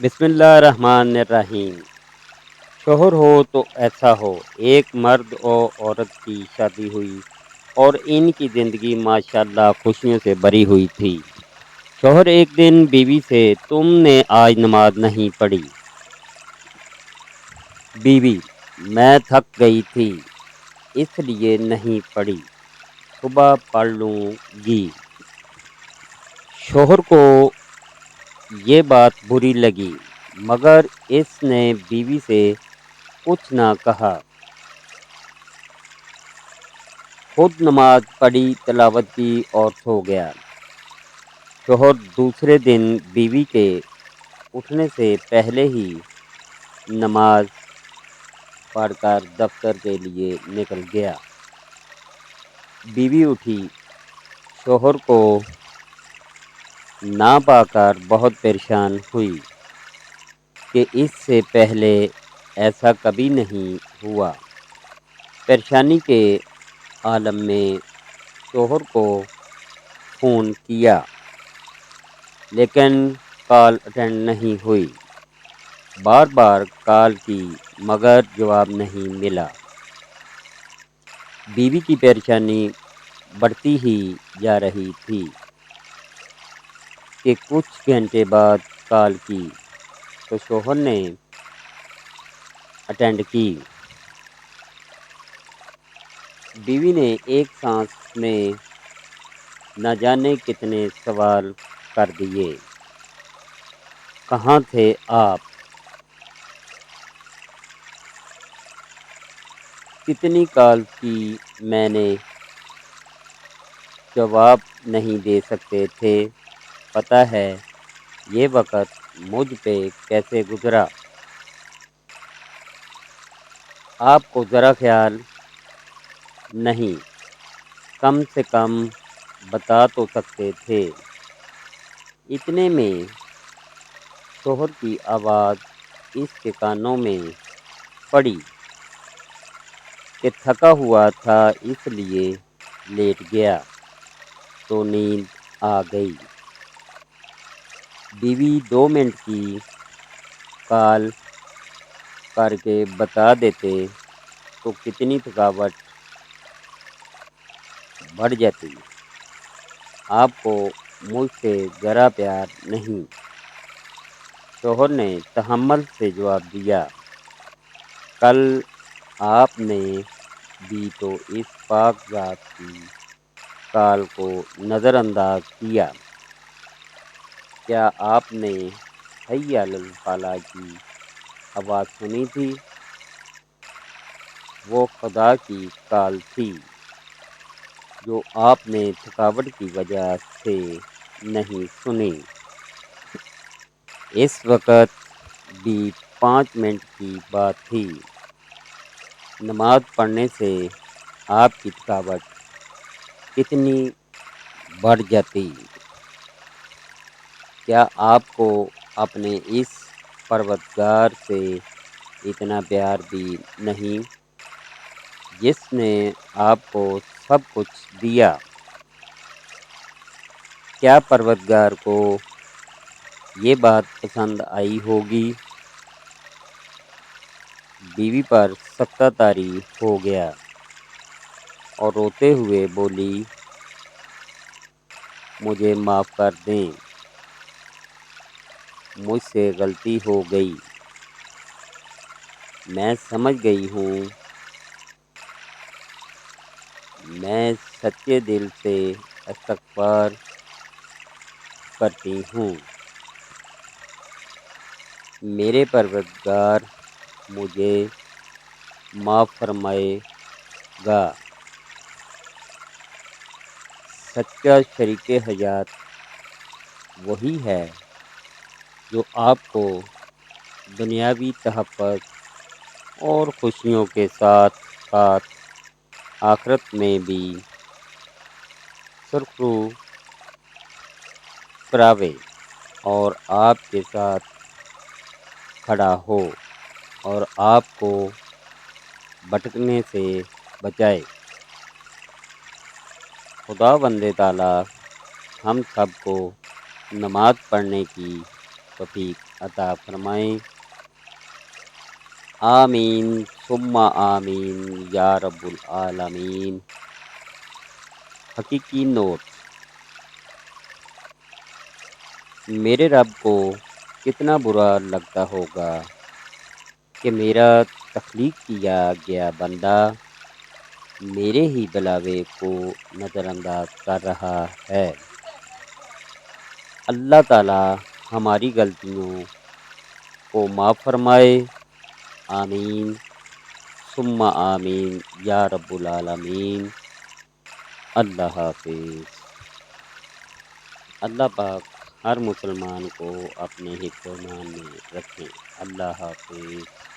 بسم اللہ الرحمن الرحیم۔ شوہر ہو تو ایسا ہو، ایک مرد اور عورت کی شادی ہوئی اور ان کی زندگی ماشاءاللہ خوشیوں سے بری ہوئی تھی۔ شوہر ایک دن بیوی سے تم نے آج نماز نہیں پڑھی؟ بیوی: میں تھک گئی تھی اس لیے نہیں پڑھی، صبح پڑھ لوں گی۔ شوہر کو یہ بات بری لگی مگر اس نے بیوی سے کچھ نہ کہا، خود نماز پڑھی، تلاوت کی اور سو گیا۔ شوہر دوسرے دن بیوی کے اٹھنے سے پہلے ہی نماز پڑھ کر دفتر کے لیے نکل گیا۔ بیوی اٹھی، شوہر کو نہ پا کر بہت پریشان ہوئی کہ اس سے پہلے ایسا کبھی نہیں ہوا۔ پریشانی کے عالم میں شوہر کو فون کیا لیکن کال اٹینڈ نہیں ہوئی، بار بار کال کی مگر جواب نہیں ملا۔ بیوی کی پریشانی بڑھتی ہی جا رہی تھی کہ کچھ گھنٹے بعد کال کی تو شوہر نے اٹینڈ کی۔ بیوی نے ایک سانس میں نہ جانے کتنے سوال کر دیے۔ کہاں تھے آپ؟ کتنی کال کی میں نے جواب نہیں دے سکتے تھے، پتہ ہے یہ وقت مجھ پہ کیسے گزرا؟ آپ کو ذرا خیال نہیں، کم سے کم بتا تو سکتے تھے۔ اتنے میں شوہر کی آواز اس کے کانوں میں پڑی کہ تھکا ہوا تھا اس لیے لیٹ گیا تو نیند آ گئی۔ بیوی 2 منٹ کی کال کر کے بتا دیتے تو کتنی تھکاوٹ بڑھ جاتی۔ آپ کو مجھ سے ذرا پیار نہیں؟ شوہر نے تحمل سے جواب دیا، کل آپ نے بھی تو اس پاک ذات کی کال کو نظر انداز کیا۔ کیا آپ نے حی علی الفلاح کی آواز سنی تھی؟ وہ خدا کی کال تھی جو آپ نے تھکاوٹ کی وجہ سے نہیں سنی۔ اس وقت بھی 5 منٹ کی بات تھی۔ نماز پڑھنے سے آپ کی تھکاوٹ کتنی بڑھ جاتی۔ کیا آپ کو اپنے اس پروردگار سے اتنا پیار بھی نہیں جس نے آپ کو سب کچھ دیا؟ کیا پروردگار کو یہ بات پسند آئی ہوگی؟ بیوی پر سکتہ طاری ہو گیا اور روتے ہوئے بولی، مجھے معاف کر دیں، مجھ سے غلطی ہو گئی، میں سمجھ گئی ہوں، میں سچے دل سے استغفار کرتی ہوں، میرے پروردگار مجھے معاف فرمائے گا۔ سچا شریک حیات وہی ہے جو آپ کو دنیاوی تحفظ اور خوشیوں کے ساتھ ساتھ آخرت میں بھی سرخرو کراوے اور آپ کے ساتھ کھڑا ہو اور آپ کو بھٹکنے سے بچائے۔ خداوند تعالی ہم سب کو نماز پڑھنے کی توفیق عطا فرمائیں۔ آمین ثم آمین یا رب العالمین۔ حقیقی نوٹ: میرے رب کو کتنا برا لگتا ہوگا کہ میرا تخلیق کیا گیا بندہ میرے ہی بلاوے کو نظر انداز کر رہا ہے۔ اللہ تعالیٰ ہماری غلطیوں کو معاف فرمائے۔ آمین ثم آمین یا رب العالمین۔ اللہ حافظ۔ اللہ پاک ہر مسلمان کو اپنے حفظ و امان میں رکھیں۔ اللہ حافظ۔